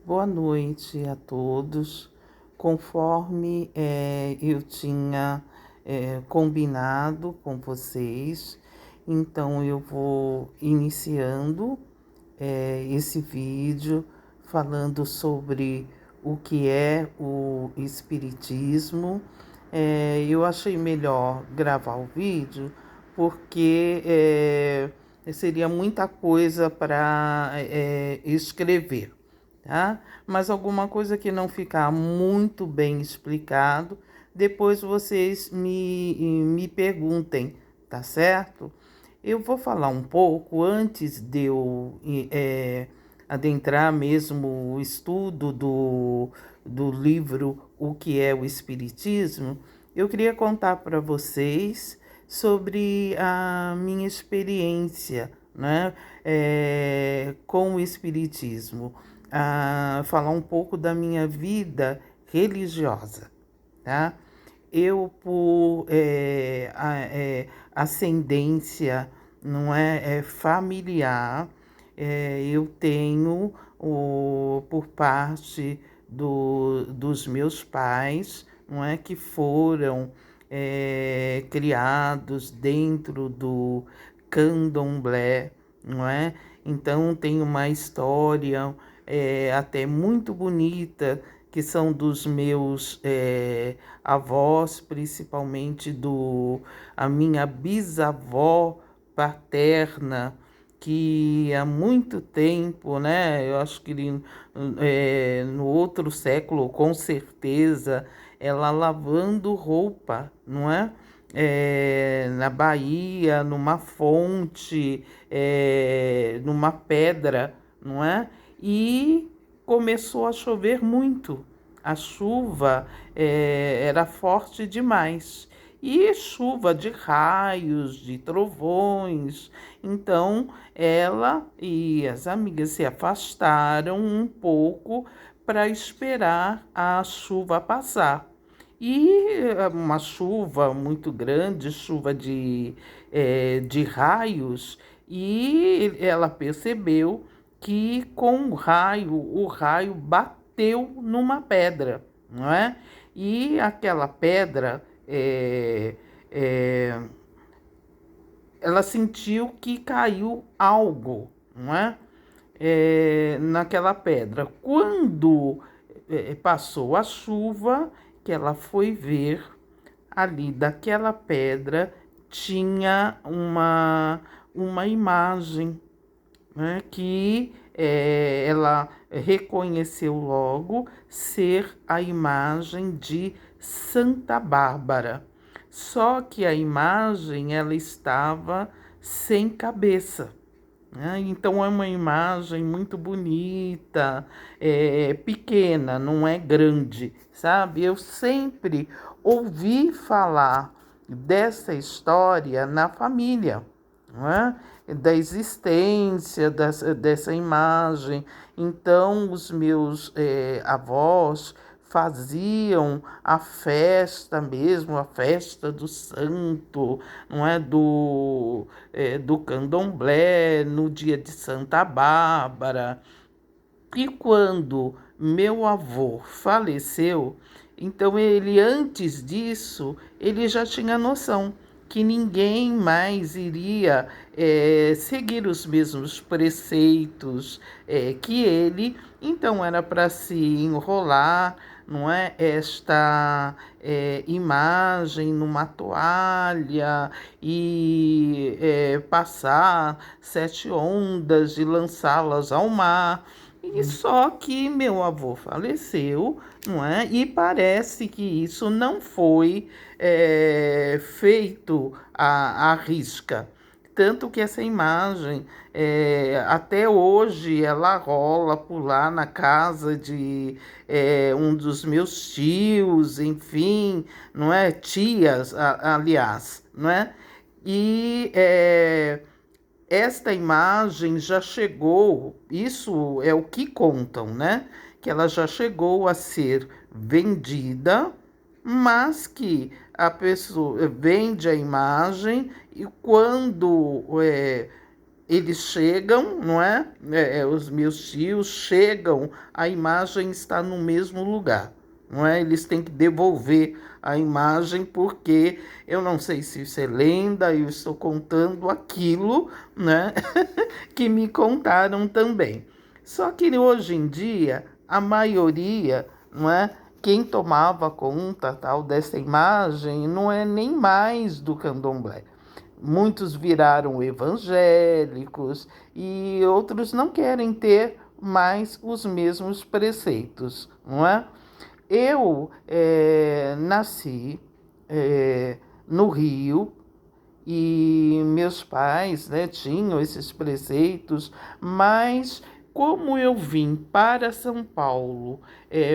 Boa noite a todos. Conforme eu tinha combinado com vocês, então eu vou iniciando esse vídeo falando sobre o que é o Espiritismo. Eu achei melhor gravar o vídeo porque seria muita coisa para escrever, tá? Mas alguma coisa que não ficar muito bem explicado, depois vocês me perguntem, tá certo? Eu vou falar um pouco antes de eu adentrar mesmo o estudo do livro O que é o Espiritismo. Eu queria contar para vocês sobre a minha experiência, né, com o Espiritismo, falar um pouco da minha vida religiosa, tá? Eu, por ascendência, não familiar, eu tenho, por parte dos meus pais, não é, que foram criados dentro do candomblé, não é? Então tem uma história até muito bonita, que são dos meus avós, principalmente a minha bisavó paterna, que há muito tempo, né? Eu acho que no outro século, com certeza, ela lavando roupa, não é? Na Bahia, numa fonte, numa pedra, não é? E começou a chover muito. A chuva era forte demais. E chuva de raios, de trovões. Então, ela e as amigas se afastaram um pouco para esperar a chuva passar. E uma chuva muito grande, chuva de raios, e ela percebeu que com o raio bateu numa pedra, não é? E aquela pedra, ela sentiu que caiu algo, não é? Naquela pedra. Quando passou a chuva, que ela foi ver, ali daquela pedra tinha uma imagem, né, que ela reconheceu logo ser a imagem de Santa Bárbara. Só que a imagem ela estava sem cabeça, né? Então é uma imagem muito bonita, pequena, não é grande, sabe? Eu sempre ouvi falar dessa história na família, não é? Da existência dessa imagem. Então, os meus avós faziam a festa mesmo, a festa do santo, não é? Do candomblé, no dia de Santa Bárbara. E quando meu avô faleceu, então ele, antes disso, ele já tinha noção que ninguém mais iria seguir os mesmos preceitos que ele, então era para se enrolar, não é, esta imagem numa toalha e passar 7 ondas e lançá-las ao mar. E só que meu avô faleceu, não é? E parece que isso não foi feito à risca. Tanto que essa imagem, até hoje, ela rola por lá na casa de um dos meus tios, enfim, não é? Tias, aliás, não é? E esta imagem já chegou, isso é o que contam, né? Que ela já chegou a ser vendida, mas que a pessoa vende a imagem e quando eles chegam, não é? Os meus tios chegam, a imagem está no mesmo lugar, não é? Eles têm que devolver a imagem porque eu não sei se isso é lenda, eu estou contando aquilo, né? Que me contaram também. Só que hoje em dia, a maioria, não é? Quem tomava conta tal dessa imagem não é nem mais do candomblé. Muitos viraram evangélicos e outros não querem ter mais os mesmos preceitos, não é? Eu nasci no Rio e meus pais, né, tinham esses preceitos, mas como eu vim para São Paulo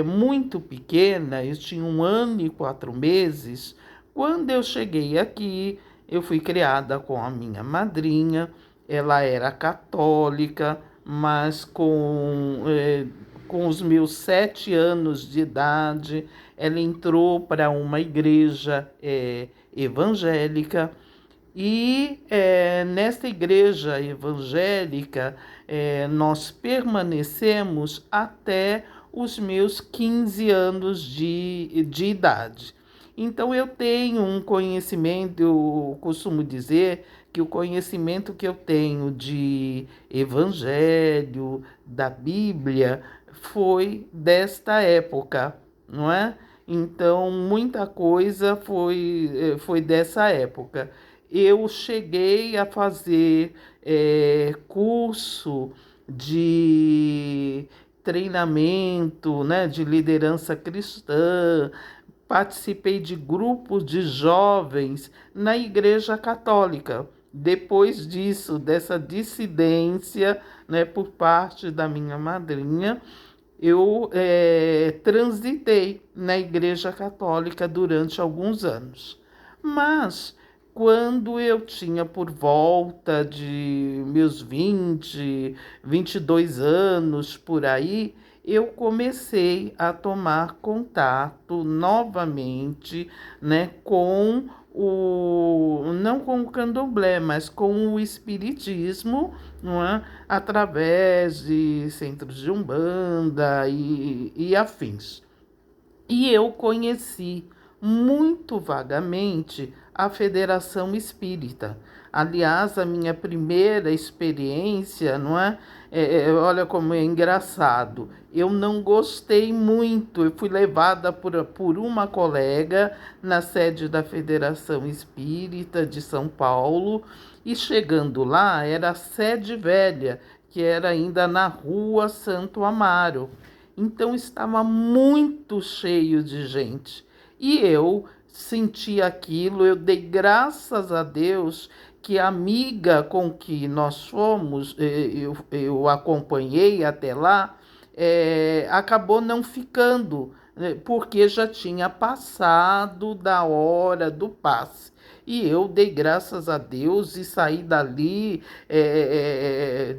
muito pequena, eu tinha 1 ano e 4 meses, quando eu cheguei aqui, eu fui criada com a minha madrinha, ela era católica, mas com os meus 7 anos de idade, ela entrou para uma igreja evangélica. E nesta igreja evangélica, nós permanecemos até os meus 15 anos de idade. Então, eu tenho um conhecimento, eu costumo dizer que o conhecimento que eu tenho de evangelho, da Bíblia, foi desta época, não é? Então, muita coisa foi dessa época. Eu cheguei a fazer curso de treinamento, né, de liderança cristã, participei de grupos de jovens na Igreja Católica. Depois disso, dessa dissidência, né, por parte da minha madrinha, eu transitei na Igreja Católica durante alguns anos. Mas, quando eu tinha por volta de meus 22 anos, por aí, eu comecei a tomar contato novamente, né, com não com o candomblé, mas com o espiritismo, não é? Através de centros de umbanda e afins. E eu conheci muito vagamente a Federação Espírita. Aliás, a minha primeira experiência, não é? Olha como é engraçado. Eu não gostei muito. Eu fui levada por uma colega na sede da Federação Espírita de São Paulo. E chegando lá, era a sede velha, que era ainda na Rua Santo Amaro. Então estava muito cheio de gente. E eu senti aquilo, eu dei graças a Deus que a amiga com que nós fomos, eu acompanhei até lá, acabou não ficando, porque já tinha passado da hora do passe. E eu dei graças a Deus e saí dali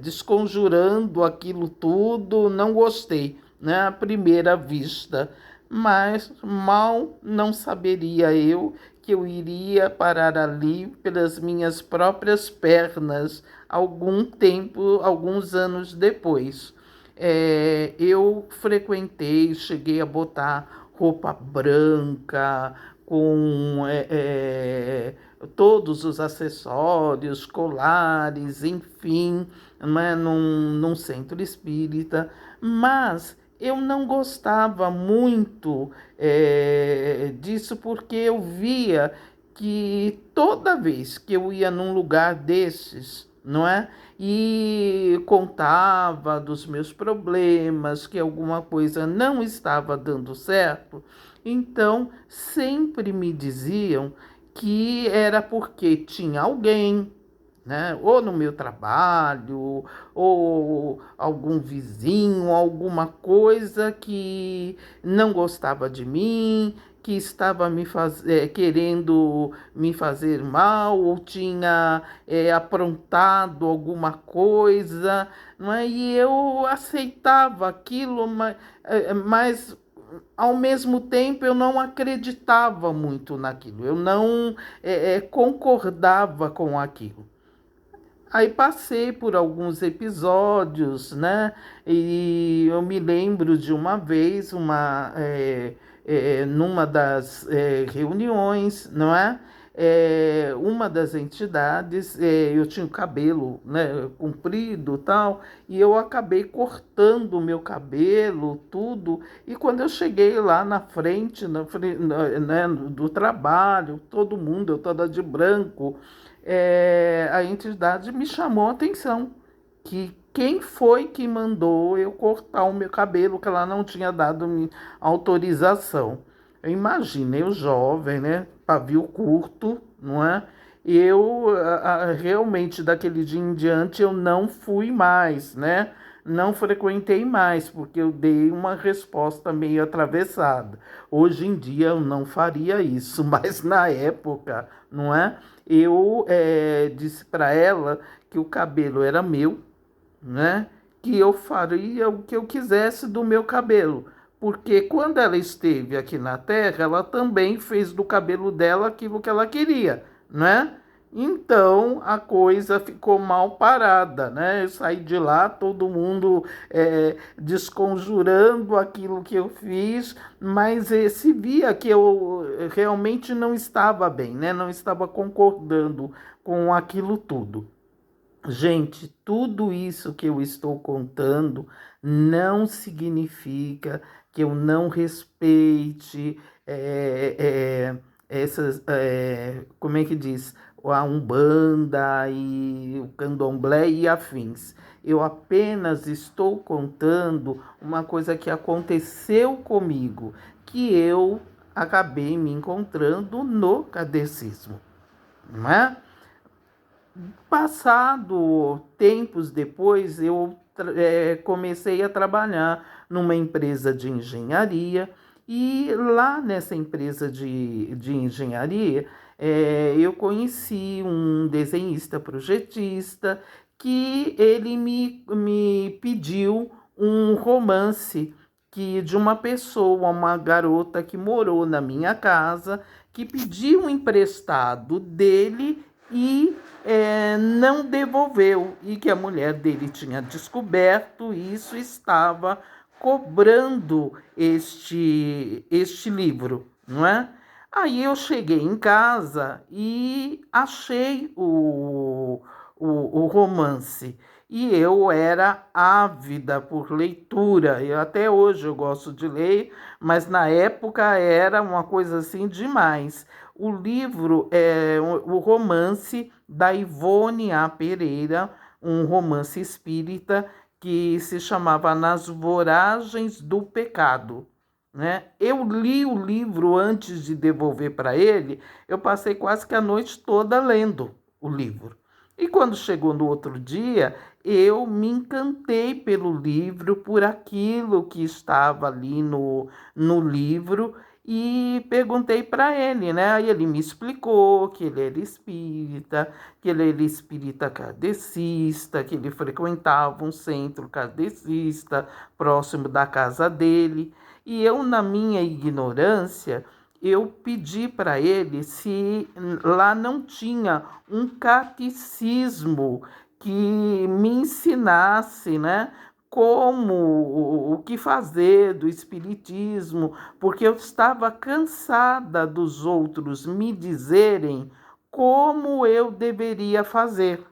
desconjurando aquilo tudo, não gostei, né, à primeira vista, mas mal não saberia eu que eu iria parar ali pelas minhas próprias pernas algum tempo, alguns anos depois. Eu frequentei, cheguei a botar roupa branca, com todos os acessórios, colares, enfim, né, num centro espírita, mas eu não gostava muito disso porque eu via que toda vez que eu ia num lugar desses, não é? E contava dos meus problemas, que alguma coisa não estava dando certo, então sempre me diziam que era porque tinha alguém, né? Ou no meu trabalho, ou algum vizinho, alguma coisa que não gostava de mim, que estava querendo me fazer mal, ou tinha aprontado alguma coisa, não é? E eu aceitava aquilo, mas ao mesmo tempo eu não acreditava muito naquilo, eu não concordava com aquilo. Aí passei por alguns episódios, né? E eu me lembro de uma vez, numa das reuniões, não é? Uma das entidades, eu tinha o cabelo, né, comprido e tal, e eu acabei cortando o meu cabelo, tudo, e quando eu cheguei lá na frente, né, do trabalho, todo mundo, eu toda de branco, a entidade me chamou a atenção que quem foi que mandou eu cortar o meu cabelo, que ela não tinha dado autorização. Eu imaginei o jovem, né? Pavio curto, não é? Eu realmente daquele dia em diante eu não fui mais, né? Não frequentei mais, porque eu dei uma resposta meio atravessada. Hoje em dia eu não faria isso, mas na época, não é? Eu disse para ela que o cabelo era meu, né? Que eu faria o que eu quisesse do meu cabelo. Porque quando ela esteve aqui na Terra, ela também fez do cabelo dela aquilo que ela queria, né? Então a coisa ficou mal parada, né? Eu saí de lá, todo mundo desconjurando aquilo que eu fiz, mas se via que eu realmente não estava bem, né? Não estava concordando com aquilo tudo. Gente, tudo isso que eu estou contando não significa que eu não respeite essas, como é que diz, a Umbanda e o Candomblé e afins. Eu apenas estou contando uma coisa que aconteceu comigo, que eu acabei me encontrando no kardecismo, não é? Passado tempos depois, eu comecei a trabalhar numa empresa de engenharia e lá nessa empresa de engenharia eu conheci um desenhista projetista que ele me pediu um romance de uma pessoa, uma garota que morou na minha casa, que pediu um emprestado dele e não devolveu, e que a mulher dele tinha descoberto isso, estava cobrando este livro, não é? Aí eu cheguei em casa e achei o romance. E eu era ávida por leitura. Até hoje eu gosto de ler, mas na época era uma coisa assim demais. O livro é o romance da Ivone A. Pereira, um romance espírita que se chamava Nas Voragens do Pecado. Né? Eu li o livro antes de devolver para ele, eu passei quase que a noite toda lendo o livro. E quando chegou no outro dia, eu me encantei pelo livro, por aquilo que estava ali no livro, e perguntei para ele, né? Aí ele me explicou que ele era espírita kardecista, que ele frequentava um centro kardecista próximo da casa dele. E eu, na minha ignorância, eu pedi para ele se lá não tinha um catecismo que me ensinasse, né, como o que fazer do espiritismo, porque eu estava cansada dos outros me dizerem como eu deveria fazer.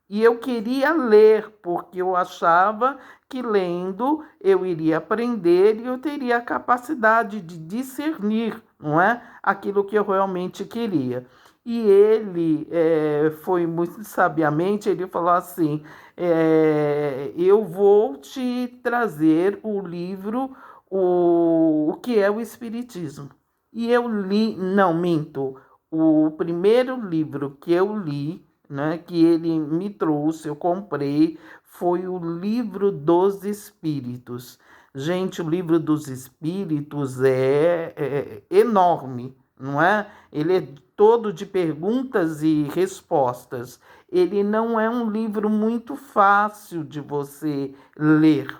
E eu queria ler, porque eu achava que lendo eu iria aprender e eu teria a capacidade de discernir, não é? Aquilo que eu realmente queria. E ele foi muito sabiamente, ele falou assim, eu vou te trazer o livro, o que é o Espiritismo. E eu li, não, minto, o primeiro livro que eu li, né, que ele me trouxe, eu comprei, foi o Livro dos Espíritos. Gente, o Livro dos Espíritos é enorme, não é? Ele é todo de perguntas e respostas. Ele não é um livro muito fácil de você ler.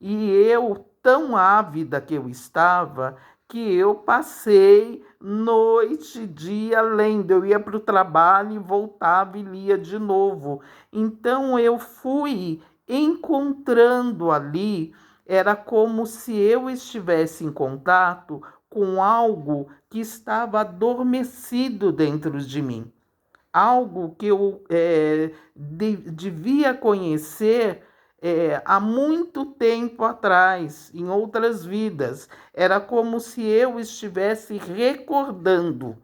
E eu, tão ávida que eu estava, que eu passei noite e dia lendo. Eu ia para o trabalho e voltava e lia de novo. Então eu fui encontrando ali, era como se eu estivesse em contato com algo que estava adormecido dentro de mim, algo que eu devia conhecer há muito tempo atrás, em outras vidas. Era como se eu estivesse recordando.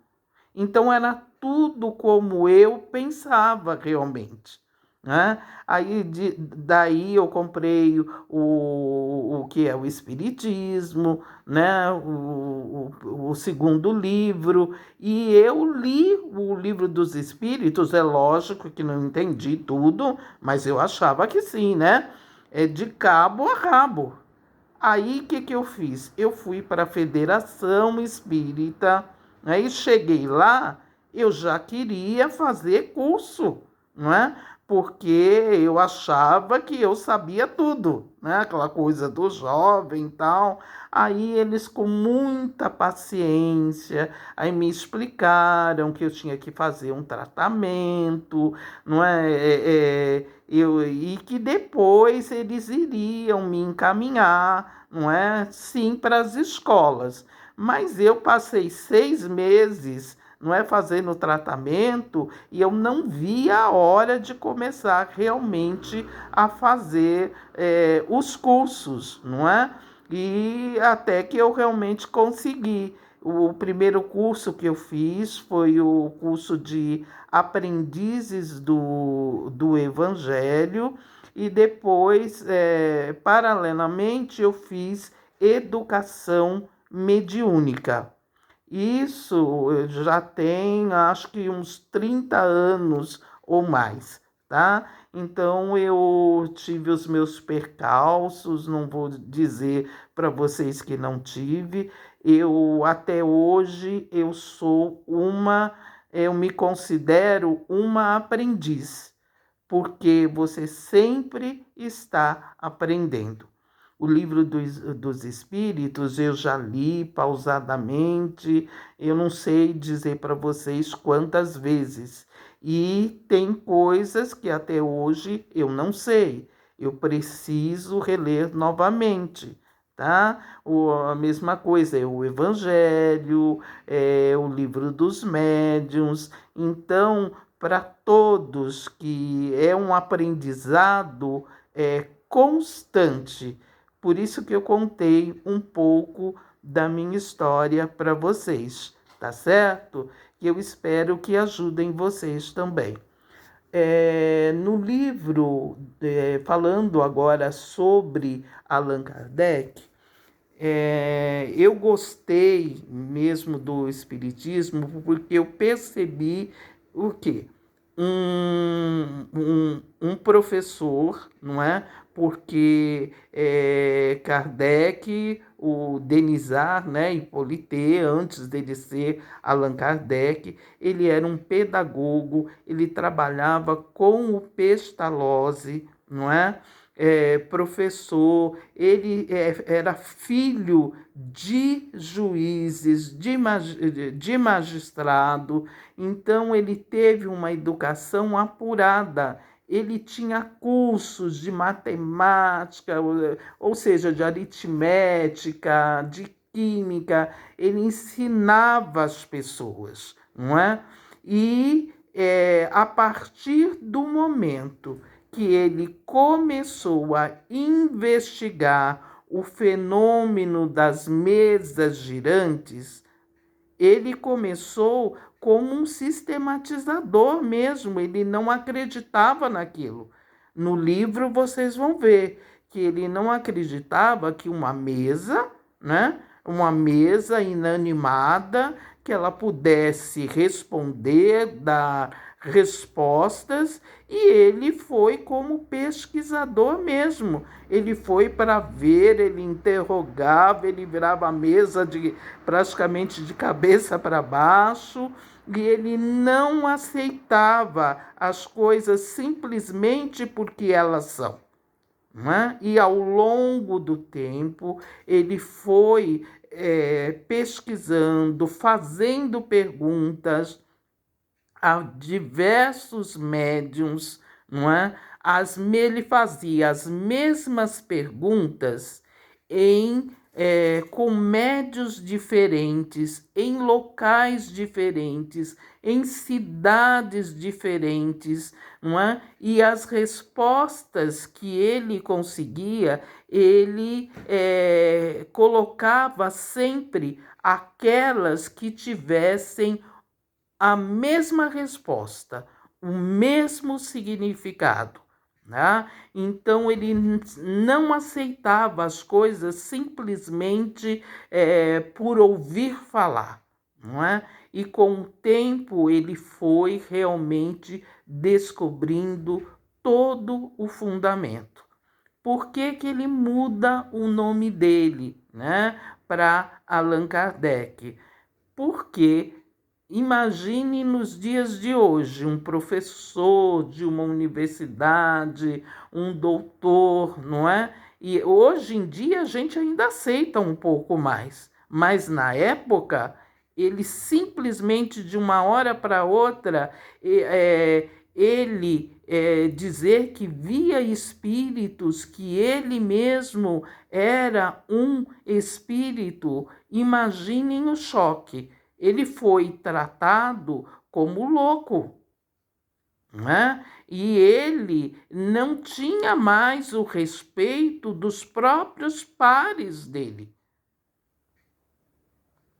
Então era tudo como eu pensava realmente, né? Aí daí eu comprei o que é o Espiritismo, né? O segundo livro, e eu li o Livro dos Espíritos. É lógico que não entendi tudo, mas eu achava que sim, né? É de cabo a rabo. Aí o que eu fiz? Eu fui para a Federação Espírita, né? E cheguei lá, eu já queria fazer curso, não é? Porque eu achava que eu sabia tudo, né? Aquela coisa do jovem e tal. Aí eles, com muita paciência, aí me explicaram que eu tinha que fazer um tratamento, não é? E que depois eles iriam me encaminhar, não é? Sim, para as escolas. Mas eu passei 6 meses, não é, fazendo tratamento, e eu não via a hora de começar realmente a fazer os cursos, não é? E até que eu realmente consegui. O primeiro curso que eu fiz foi o curso de aprendizes do Evangelho, e depois, paralelamente, eu fiz educação mediúnica. Isso já tem, acho que uns 30 anos ou mais, tá? Então eu tive os meus percalços, não vou dizer para vocês que não tive. Eu até hoje eu me considero uma aprendiz, porque você sempre está aprendendo. O Livro dos Espíritos eu já li pausadamente, eu não sei dizer para vocês quantas vezes. E tem coisas que até hoje eu não sei. Eu preciso reler novamente, tá? A mesma coisa é o Evangelho, é o Livro dos Médiuns. Então, para todos que é um aprendizado constante. Por isso que eu contei um pouco da minha história para vocês, tá certo? E eu espero que ajudem vocês também. No livro, falando agora sobre Allan Kardec, eu gostei mesmo do Espiritismo porque eu percebi o quê? Um professor, não é? Porque Kardec, o Denisard, né, Hippolyte, antes dele ser Allan Kardec, ele era um pedagogo, ele trabalhava com o Pestalozzi, não é? Professor, ele era filho de juízes, de magistrado, então ele teve uma educação apurada. Ele tinha cursos de matemática, ou seja, de aritmética, de química, ele ensinava as pessoas, não é? E a partir do momento que ele começou a investigar o fenômeno das mesas girantes, ele começou como um sistematizador mesmo, ele não acreditava naquilo. No livro vocês vão ver que ele não acreditava que uma mesa, né, uma mesa inanimada, que ela pudesse responder, dar respostas, e ele foi como pesquisador mesmo. Ele foi para ver, ele interrogava, ele virava a mesa praticamente de cabeça para baixo, e ele não aceitava as coisas simplesmente porque elas são. Não é? E ao longo do tempo ele foi pesquisando, fazendo perguntas a diversos médiums, não é? Ele fazia as mesmas perguntas com médios diferentes, em locais diferentes, em cidades diferentes, não é? E as respostas que ele conseguia, ele colocava sempre aquelas que tivessem a mesma resposta, o mesmo significado, né? Então ele não aceitava as coisas simplesmente por ouvir falar, não é? E com o tempo ele foi realmente descobrindo todo o fundamento. Por que que ele muda o nome dele, né, para Allan Kardec? Porque imagine nos dias de hoje um professor de uma universidade, um doutor, não é? E hoje em dia a gente ainda aceita um pouco mais, mas na época ele simplesmente de uma hora para outra ele dizer que via espíritos, que ele mesmo era um espírito. Imaginem o choque. Ele foi tratado como louco, né? E ele não tinha mais o respeito dos próprios pares dele,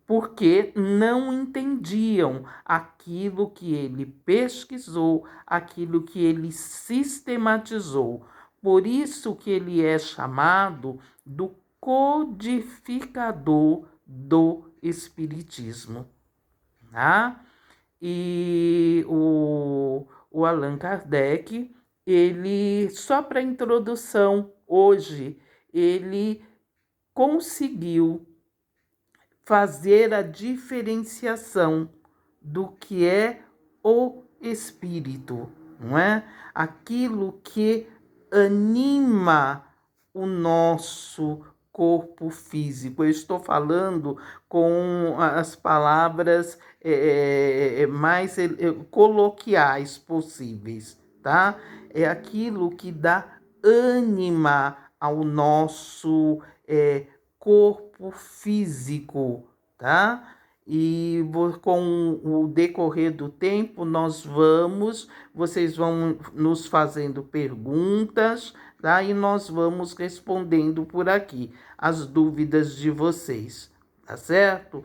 porque não entendiam aquilo que ele pesquisou, aquilo que ele sistematizou. Por isso que ele é chamado do codificador do Espiritismo. Tá? E o Allan Kardec, ele, só para introdução, hoje, ele conseguiu fazer a diferenciação do que é o espírito, não é? Aquilo que anima o nosso corpo físico. Eu estou falando com as palavras mais coloquiais possíveis, tá? É aquilo que dá ânima ao nosso corpo físico, tá? E com o decorrer do tempo, vocês vão nos fazendo perguntas, tá? E nós vamos respondendo por aqui as dúvidas de vocês, tá certo?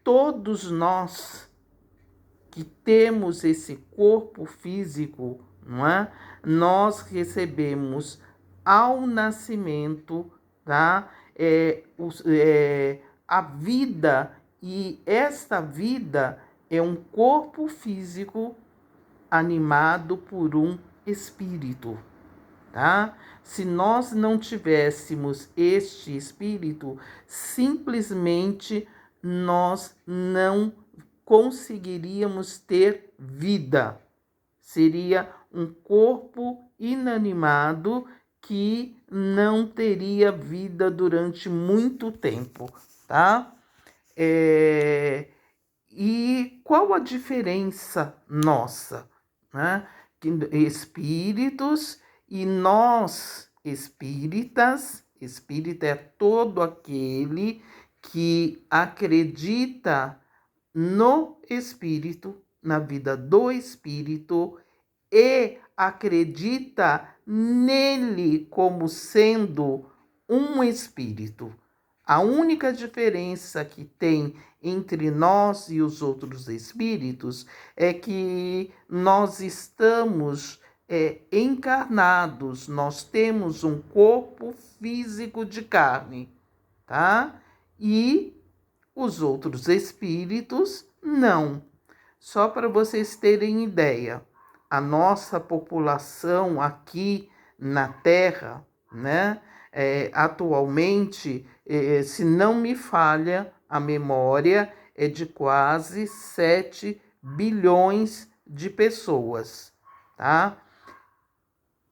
Todos nós que temos esse corpo físico, não é? Nós recebemos ao nascimento, tá? A vida, e esta vida é um corpo físico animado por um espírito, tá? Se nós não tivéssemos este espírito, simplesmente nós não conseguiríamos ter vida. Seria um corpo inanimado que não teria vida durante muito tempo, tá? E qual a diferença nossa, né? Espíritos e nós espíritas. Espírita é todo aquele que acredita no espírito, na vida do espírito, e acredita nele como sendo um espírito. A única diferença que tem entre nós e os outros espíritos é que nós estamos encarnados, nós temos um corpo físico de carne, tá? E os outros espíritos não. Só para vocês terem ideia, a nossa população aqui na Terra, né, atualmente, se não me falha a memória, é de quase 7 bilhões de pessoas, tá?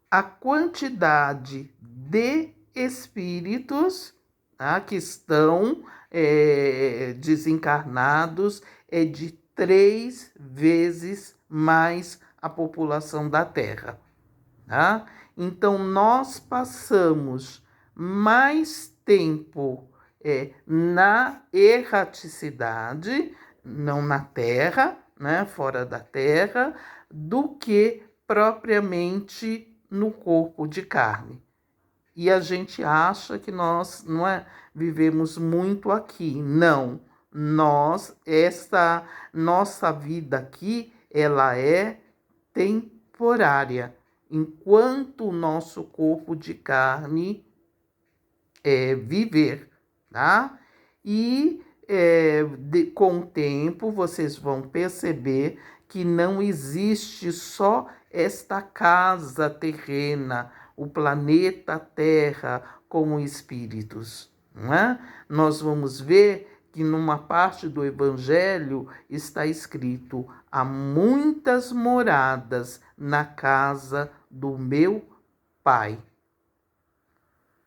A quantidade de espíritos tá? Que estão desencarnados é de 3 vezes mais a população da Terra, tá? Então, nós passamos mais tempo na erraticidade, não na Terra, né, fora da Terra, do que propriamente no corpo de carne. E a gente acha que nós não vivemos muito aqui. Não, essa nossa vida aqui, ela é temporária, enquanto o nosso corpo de carne viver, tá? E com o tempo vocês vão perceber que não existe só esta casa terrena, o planeta Terra como espíritos, não é? Nós vamos ver que numa parte do Evangelho está escrito: há muitas moradas na casa do meu Pai.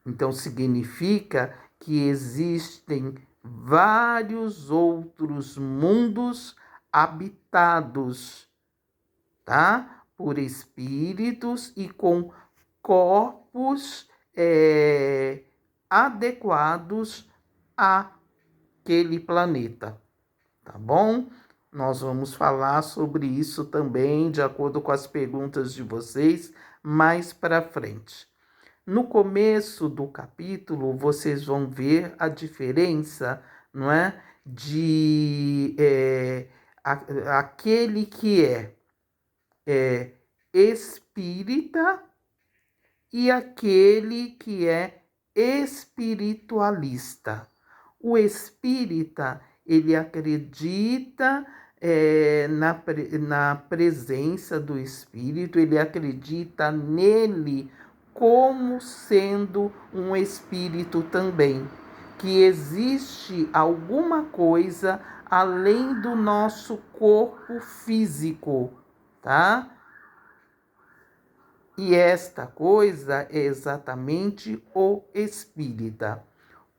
Então significa que existem vários outros mundos habitados, tá? Por espíritos e com corpos adequados àquele planeta, tá bom? Nós vamos falar sobre isso também, de acordo com as perguntas de vocês, mais para frente. No começo do capítulo, vocês vão ver a diferença, não é? De aquele que é espírita e aquele que é espiritualista. O espírita, ele acredita na presença do espírito, ele acredita nele como sendo um espírito também, que existe alguma coisa além do nosso corpo físico, tá? E esta coisa é exatamente o espírita.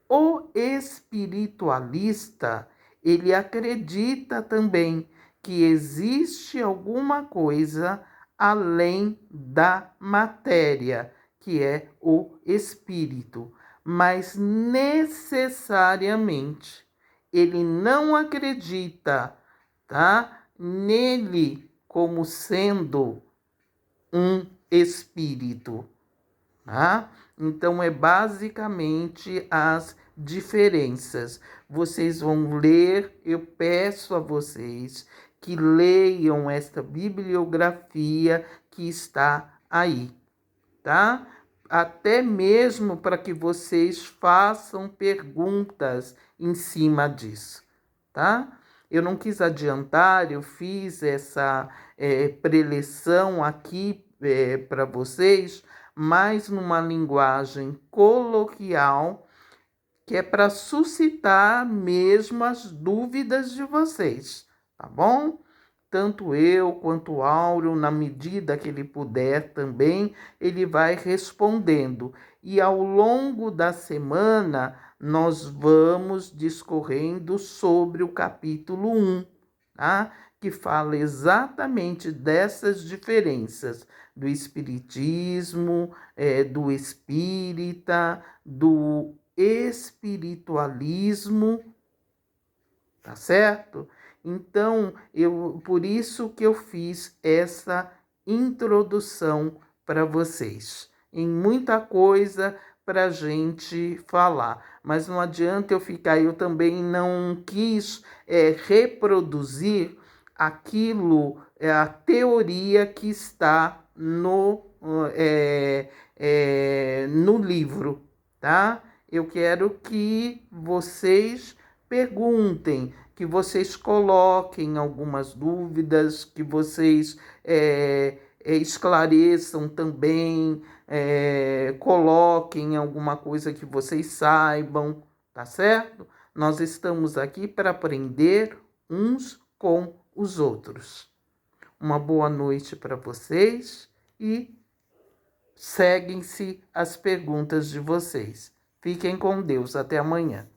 O espiritualista, ele acredita também que existe alguma coisa além da matéria, que é o espírito, mas necessariamente ele não acredita, tá, nele como sendo um espírito, tá? Então é basicamente as diferenças. Vocês vão ler, eu peço a vocês que leiam esta bibliografia que está aí, tá? Até mesmo para que vocês façam perguntas em cima disso, tá? Eu não quis adiantar, eu fiz essa preleção aqui para vocês, mas numa linguagem coloquial, que é para suscitar mesmo as dúvidas de vocês, tá bom? Tanto eu quanto o Áureo, na medida que ele puder também, ele vai respondendo. E ao longo da semana, nós vamos discorrendo sobre o capítulo 1, tá? Que fala exatamente dessas diferenças do espiritismo, do espírita, do espiritualismo, tá certo? Então, por isso que eu fiz essa introdução para vocês. Em muita coisa para a gente falar, mas não adianta eu ficar, eu também não quis reproduzir aquilo, a teoria que está no livro, tá? Eu quero que vocês perguntem, que vocês coloquem algumas dúvidas, que vocês esclareçam também, coloquem alguma coisa que vocês saibam, tá certo? Nós estamos aqui para aprender uns com os outros. Uma boa noite para vocês e seguem-se as perguntas de vocês. Fiquem com Deus. Até amanhã.